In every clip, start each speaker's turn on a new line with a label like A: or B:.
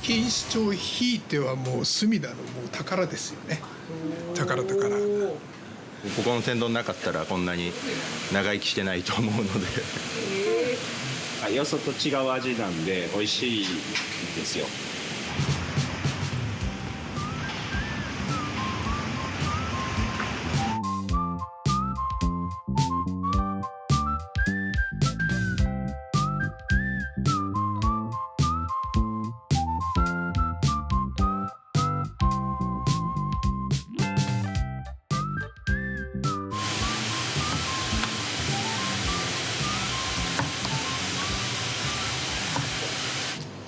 A: 錦糸町ひいてはもう隅田のもう宝ですよね。宝。
B: ここの天丼なかったらこんなに長生きしてないと思うので、
C: よそと違う味なんで美味しいですよ。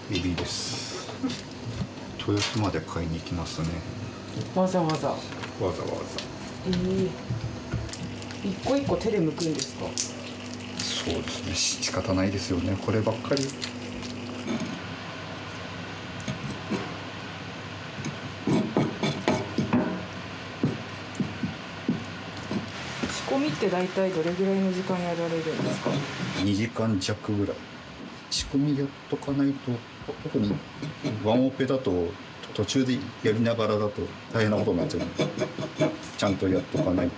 D: エビです。豊洲まで買いに行きますね。
E: わざわざ。
D: わざわざ。
E: 一個一個手で剥くんですか？
D: そうですね。仕方ないですよね。こればっかり。
E: 仕込みって大体どれぐらいの時間やられるんですか
D: 2時間弱ぐらい。仕込みやっとかないと、特にワンオペだと途中でやりながらだと大変なことになっちゃうので、ちゃんとやっとかないと。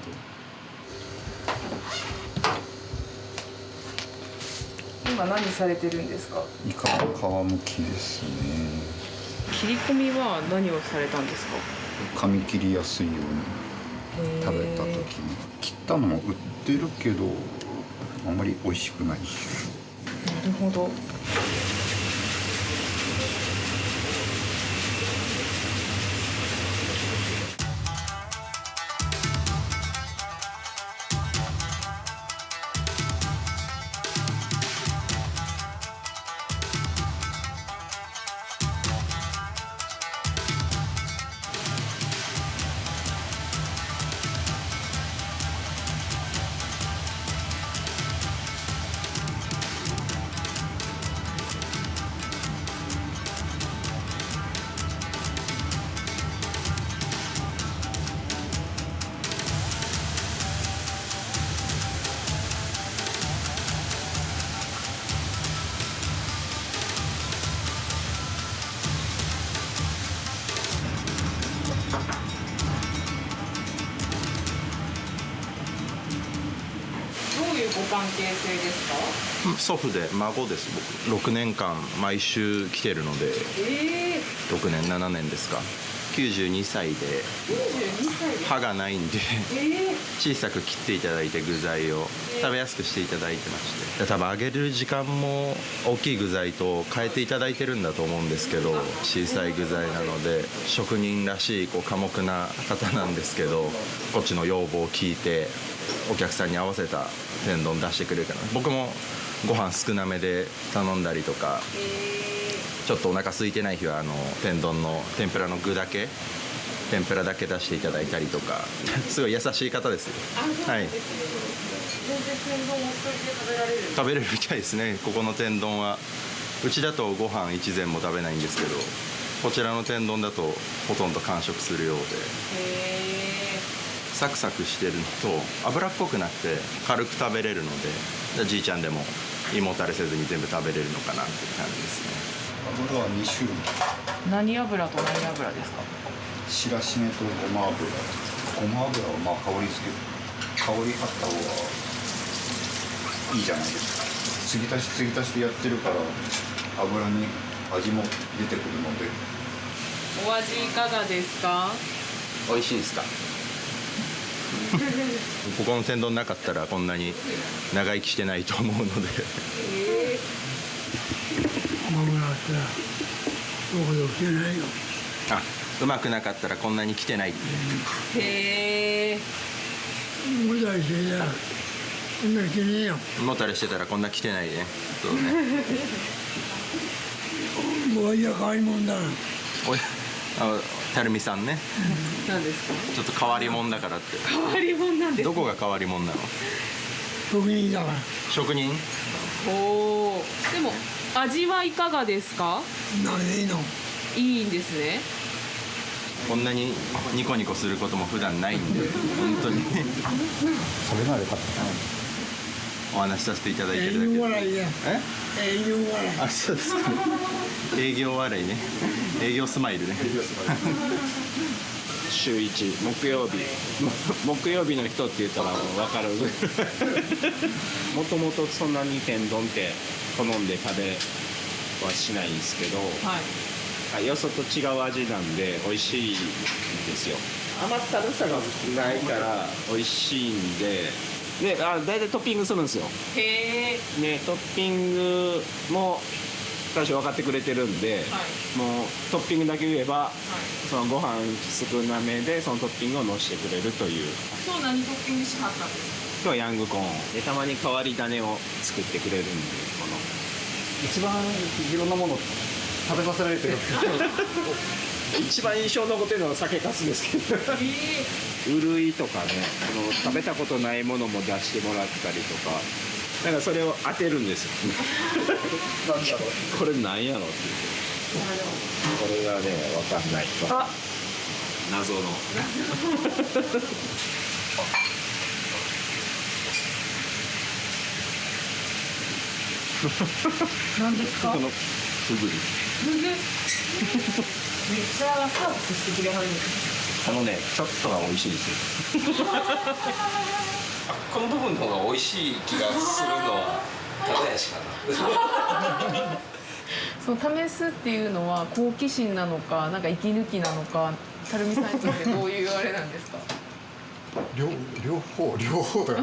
E: 今何されてるんですか？
D: イカの皮むきですね。
E: 切り込みは何をされたんですか？
D: 噛み切りやすいように食べた時に。切ったのも売ってるけどあんまり美味しくない。
E: なるほど。ご関係性ですか？
B: 祖父で孫です。僕6年間毎週来てるので、6年7年ですか。92歳で歯がないんで小さく切っていただいて具材を食べやすくしていただいてまして、多分揚げる時間も大きい具材と変えていただいてるんだと思うんですけど、小さい具材なので職人らしい寡黙な方なんですけど、こっちの要望を聞いてお客さんに合わせた天丼出してくれるから、僕もご飯少なめで頼んだりとか、ちょっとお腹空いてない日は天丼の天ぷらの具だけ天ぷらだけ出していただいたりとかすごい優しい方ですよ。はい、
E: 全然天丼お一人で食べられる？
B: 食べれるみたいですね。ここの天丼はうちだとご飯一膳も食べないんですけど、こちらの天丼だとほとんど完食するようで、サクサクしてるのと脂っこくなって軽く食べれるので、じいちゃんでも胃もたれせずに全部食べれるのかなっていう感じですね。
D: 油は2種類。
E: 何油と何油ですか？
D: 白しめとごま油。ごま油はまあ香りつけ香りあった方がいいじゃないですか。継ぎ足し継ぎ足しでやってるから油に味も出てくるので。
E: お味いかがですか？
B: 美味しいですか？ここの天丼なかったらこんなに長生きしてないと思うのであ、うまくなかったらこんなに来てない。
E: へえ。
B: 胃もたれしてたらこんな来てないね。そうね。
F: もういや変わり者だな。
B: たるみさんね。
E: 何ですか？
B: ちょっと変わり者だからって。
E: 変わり者なんです。
B: どこが変わり者なの？
F: 職人だから。
B: 職人？
E: おお。でも味はいかがですか？
F: なんでいいの？
E: いいんですね。
B: こんなにニコニコすることも普段ないんで、本当に
D: それならよかった。
B: お話しさせていただいてるだけで。
F: 笑いや。
B: え？
F: 笑い。
B: あ、そうですか。営業笑いね。営業スマイルね。
C: 週1木曜日木曜日の人って言ったら分かるもともとそんなに天丼って好んで食べはしないんですけど、
E: はい。
C: よそと違う味なんで美味しいんですよ。甘ったるさがないから美味しいんで、大体トッピングするんですよ。
E: へえ。
C: ね、トッピングも最初分かってくれてるんで、もうトッピングだけ言えば、そのご飯少なめでそのトッピングをのせてくれるという。
E: 今日何トッピングしはったんですか？
C: 今日はヤングコーンで、たまに変わり種を作ってくれるんで、この
D: 一番いろんなもの食べさせられてる
C: 一番印象残ってるのは酒粕ですけどうるいとかね、食べたことないものも出してもらったりとか、なんかそれを当てるんですよなんだろうこれなんやろって言って、これがね分かんない謎の
E: 何ですか？
C: このふぐ
E: めっちゃサービスしてくれはるんです
C: このねちょっとが美味しいですよ
G: この部分の方が美味しい気がするのはただやしかな
E: そう試すっていうのは好奇心なのか、なんか息抜きなのか、たるみさんにとってどういうあれなんですか？
D: 両方だか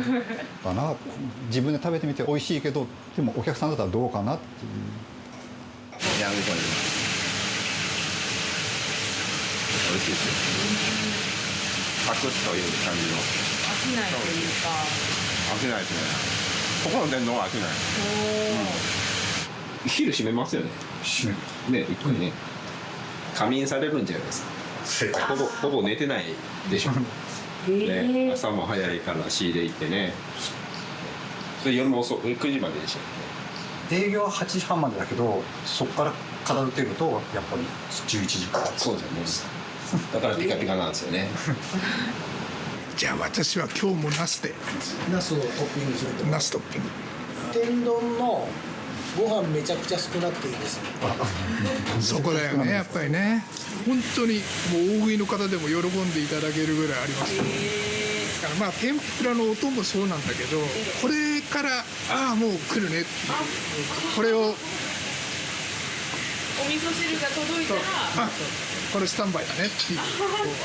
D: な。自分で食べてみて美味しいけど、でもお客さんだったらどうかなっていう。
C: ヤングコーン美味しいですよ。パクッという感じの
E: 飽きないというか。
C: 飽きないですね。ここの天丼は飽きない。昼閉めますよね。ね、一回ね。仮眠されるんじゃないですか。ほぼ寝てないでしょ。ね、朝も早いから仕入れ行ってね。それ夜も遅く9時まででしょ。
D: 営業は8時半までだけど、そこから片付けるとやっぱり11時から。
G: そうですよね。だからピカピカなんですよね
A: じゃあ私は今日もナスで
H: ナスをトッピングすると
A: ナストッピング。
H: 天丼のご飯めちゃくちゃ少なくていいです
A: そこだよね、やっぱりね。本当にもう大食いの方でも喜んでいただけるぐらいありますよね。だからまあ天ぷらの音もそうなんだけど、これからもう来るねっていう、これを
E: お味噌汁が届いたら、
A: これスタンバイだねっていうこ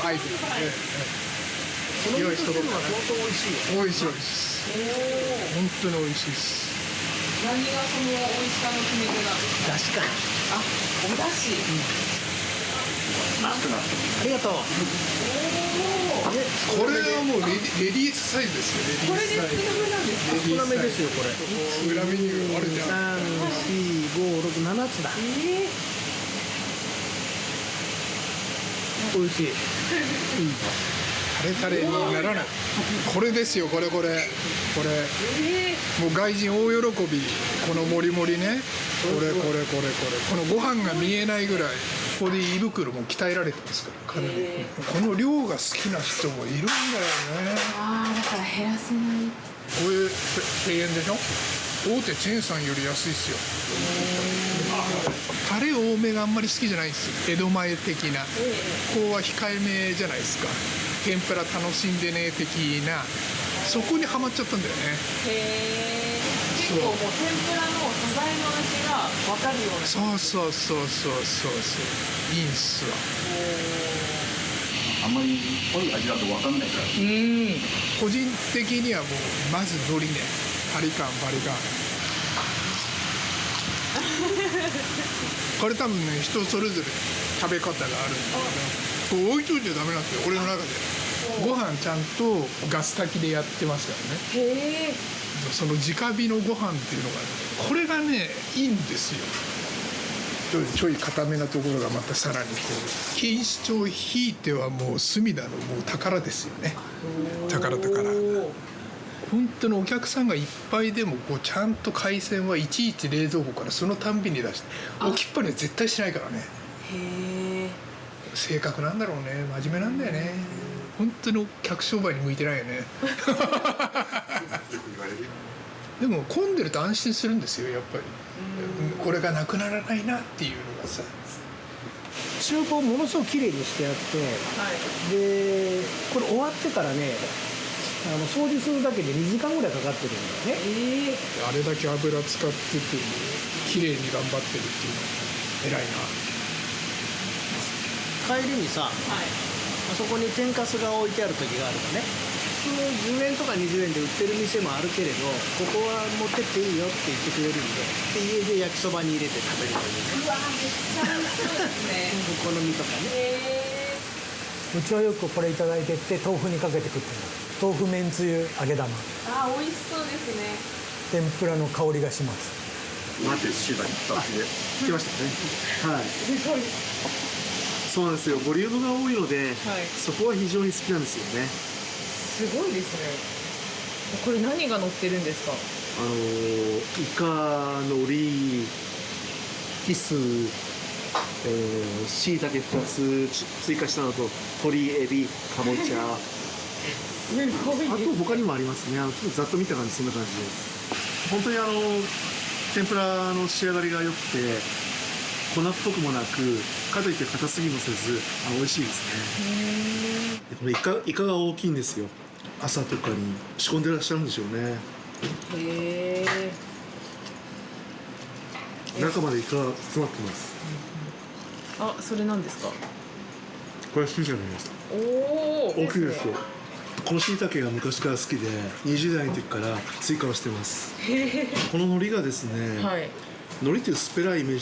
A: う合図なので、
H: その
A: 用意しとこうかな。
H: 相当美味しいよ。
A: 美味しいです本当に美味しいです
E: 何がその美味しさの決め手なんですか？
H: 出汁か
E: お出汁。
H: ありがとう。
A: これはもうレディースサイズですよ。
E: これで少なめなんですか？
H: 少なめですよこれ。
A: 裏メニューあるじゃん。
H: 3、4、5、6、7つだ。美味しい。
A: タレタレにならない。これですよ、これもう外人大喜び。このもりもりね、これこのご飯が見えないぐらい、ここで胃袋も鍛えられてますから、かなりこの量が好きな人もいるんだよね。
E: だから減らせない。
A: これ1000円でしょ。大手チェーンさんより安いですよ。タレ多めがあんまり好きじゃないんですよ。江戸前的な、ここは控えめじゃないですか。天ぷら楽しんでね的な、そこにはまっちゃったんだよね。
E: 結構もう天ぷらの素材の味が分かるような。
A: そういいんすわ。
D: あんまり濃い味だと分かんないから。
A: 個人的にはもうまず海苔ね、バリカンこれ多分ね、人それぞれ食べ方があるんだけど、これ置いといてダメなんですよ、俺の中で。ご飯ちゃんとガス炊きでやってますからね。その直火のご飯っていうのが、これがねいいんですよ。ちょい固めなところがまたさらにこう、錦糸町ひいてはもう隅田のもう宝ですよね。宝本当のお客さんがいっぱいでもこうちゃんと海鮮はいちいち冷蔵庫からそのたんびに出して、置きっぱには絶対しないからね。性格なんだろうね、真面目なんだよね。本当の客商売に向いてないよねでも混んでると安心するんですよやっぱり。これがなくならないなっていうのがさ。
H: 厨房ものすごく綺麗にしてあって、でこれ終わってからね掃除するだけで2時間ぐらいかかってるんだよね。
A: あれだけ油使ってて綺麗に頑張ってるっていうのは偉いな。
H: 帰りにさ、あそこに天かすが置いてある時があるのね。その10円とか20円で売ってる店もあるけれど、ここは持ってっていいよって言ってくれるんで、家で焼きそばに入れて食べるというね。
E: うわめっちゃ美味しそうですね。
H: お好みとかね。うちはよくこれいただいてって豆腐にかけて食ってる。豆腐めんつゆ揚げ玉。
E: あ美味しそうですね。
H: 天ぷらの香りがします。
I: 待ってシューバー一発で来ましたね。はい。
E: すごい。
I: そうなんですよ。ボリュームが多いので、そこは非常に好きなんですよね。
E: すごいですね。これ何が乗ってるんですか？
I: イカのり、キス、しいたけ2つ追加したのと鶏、エビ、かぼちゃ。
E: すごい。
I: あと他にもありますね。ちょっとざっと見た感じそんな感じです。本当に天ぷらの仕上がりが良くて粉っぽくもなくかといって硬すぎもせず美味しいですね。でこのイカが大きいんですよ。朝とかに仕込んでらっしゃるんでしょうね。
E: へ
I: 中までイカが詰まってます。
E: あそれなんですか？
I: これ新じゃないですか。
E: おお
I: 大きいですよ。この椎茸が昔から好きで20代の時から追加をしてます。この海苔がですね、海苔って薄っぺらいイメー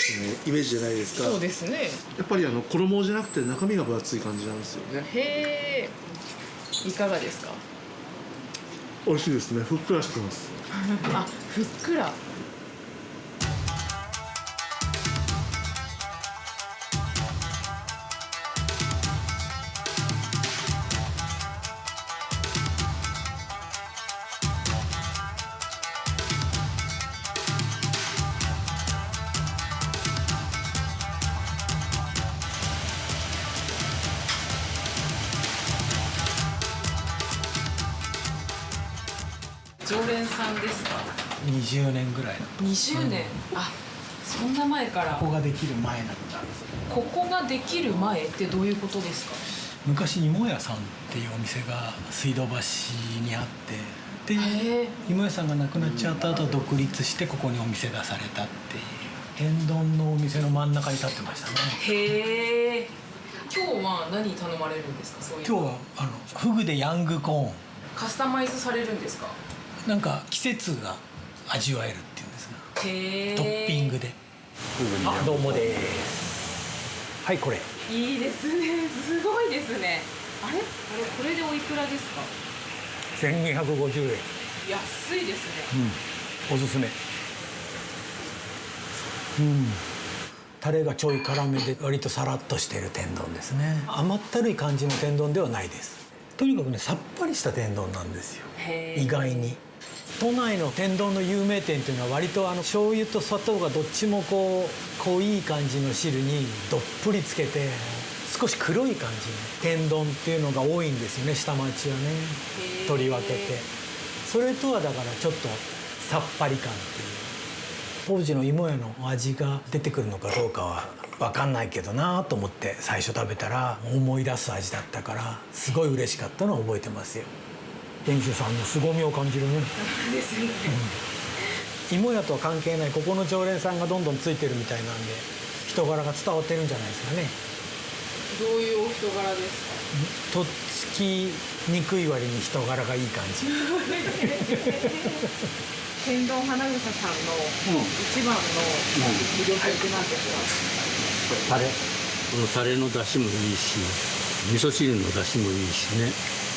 I: ジじゃないですか。
E: そうですね。
I: やっぱり衣じゃなくて中身が分厚い感じなんですよね。
E: へえ。いかがですか？
I: 美味しいですね。ふっくらしてます。
E: あふっくら。常連さんですか
H: 20年ぐらい
E: ？20年、あそんな前から
H: ここができる前だったんです。
E: ここができる前ってどういうことですか？
H: 昔芋屋さんっていうお店が水道橋にあって、で芋屋さんがなくなっちゃった後独立してここにお店出されたっていう天丼のお店の真ん中に立ってましたね。
E: へえ。今日は何頼まれるんですか？そういう
H: 今日はフグでヤングコーン、
E: カスタマイズされるんですか？
H: なんか季節が味わえるっていうんですが、
E: へえ。
H: トッピングで。あどうもです。はいこれ。
E: いいですね。すごいですね。あれこれでおいくらですか
H: 1250円。
E: 安いですね。
H: おすすめ。タレがちょい辛めで割とサラッとしている天丼ですね。甘ったるい感じの天丼ではないです。とにかくねさっぱりした天丼なんですよ。意外に都内の天丼の有名店っていうのは割と醤油と砂糖がどっちもこう濃い感じの汁にどっぷりつけて少し黒い感じの天丼っていうのが多いんですよね、下町はね。取り分けてそれとはだからちょっとさっぱり感っていう当時の芋屋の味が出てくるのかどうかは分かんないけどなと思って最初食べたら思い出す味だったからすごい嬉しかったのを覚えてますよ。店主さんの凄みを感じるね。
E: ですよね。
H: 芋屋とは関係ないここの常連さんがどんどんついてるみたいなんで人柄が伝わってるんじゃないですかね。
E: どういうお人柄ですか？
H: とっつきにくい割に人柄がいい感じ。
E: 天丼花房さんの一番の魅力って何ですか？
J: タレ。このタレの出汁もいいし、味噌汁の出汁もいいしね。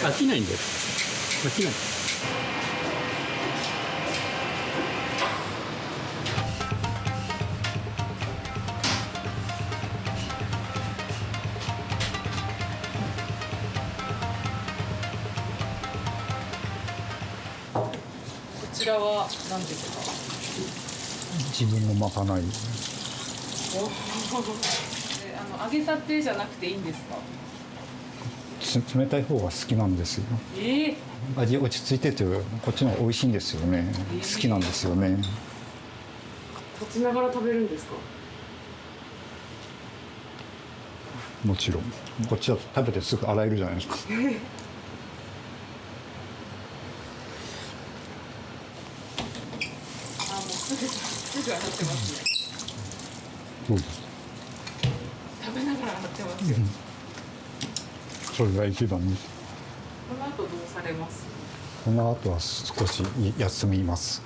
J: 飽きないんだよ。飽きない。
E: こちらは何ですか？
D: 自分のまかない。
E: 揚げたてじゃなくていいんですか？
D: 冷たい方が好きなんですよ。味落ち着いててこっちの方が美味しいんですよね。好きなんですよね。
E: 立ちながら食べるんですか？
D: もちろんこっちだと食べてすぐ洗えるじゃないですか。
E: あ、もうすぐ洗ってますね。
D: そうです。
E: 食べながら洗ってますよ。
D: それが一番です。
E: この後どうされます？
D: この後は少し休みます。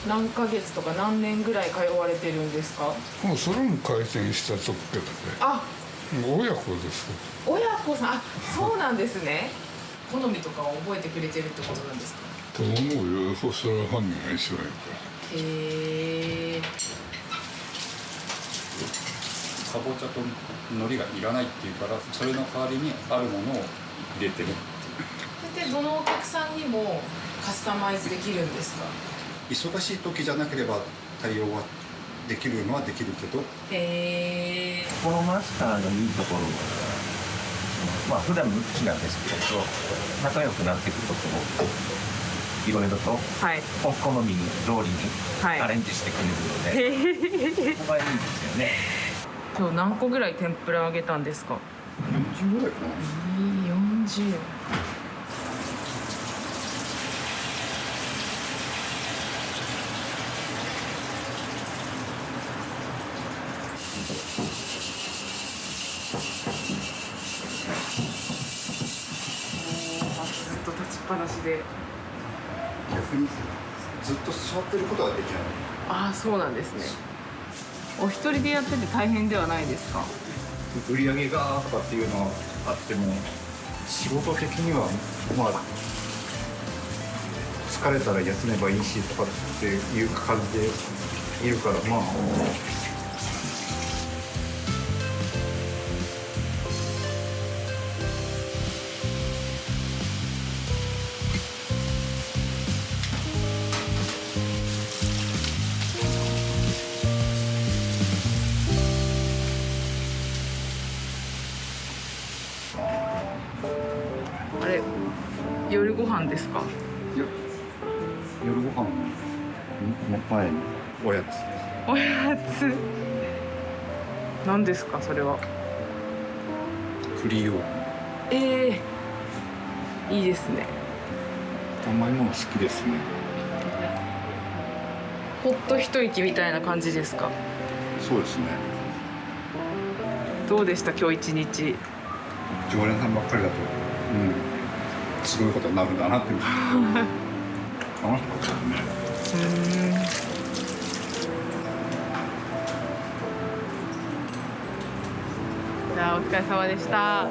E: 何ヶ月とか何年ぐらい通われてるんですか？
A: もうそれも改善したとこけどね。
E: あ、
A: もう親子ですよ。
E: 親子さん、あ、そうなんですね。好みとかを覚えてくれてるってことなんですか？
A: と思うよ。それは本人が一番いいから。
D: かぼちゃと海苔がいらないっていうからそれの代わりにあるものを入れてる。
E: でどのお客さんにもカスタマイズできるんですか？
D: 忙しい時じゃなければ対応はできるのはできるけど。
K: このマスターのいいところは、普段無口なんですけれど仲良くなっていくこともいろいろと、お好み通りにアレンジしてくれるので、そこがいいんですよね。
E: 今日何個ぐらい天ぷら揚げたんですか
D: ？40ぐらいかな。
E: 40。ずっと立ちっぱなしで。
D: 逆にずっと座ってることはできない。
E: ああ、そうなんですね。お一人でやってて大変ではないですか？
D: 売り上げがとかっていうのはあっても仕事的にはまあ疲れたら休めばいいしとかっていう感じでいるからまあ。
E: あれ、夜ご飯ですか？
D: 夜ご飯の前におやつ。
E: おやつ。何ですかそれは？
D: 栗よう。
E: いいですね。
D: 甘いもの好きですね。
E: ほっと一息みたいな感じですか？
D: そうですね。
E: どうでした今日一日？
D: 常連さんばっかりだと、すごいことになるんだなって楽しかったですね。
E: じゃあお疲れ様でした。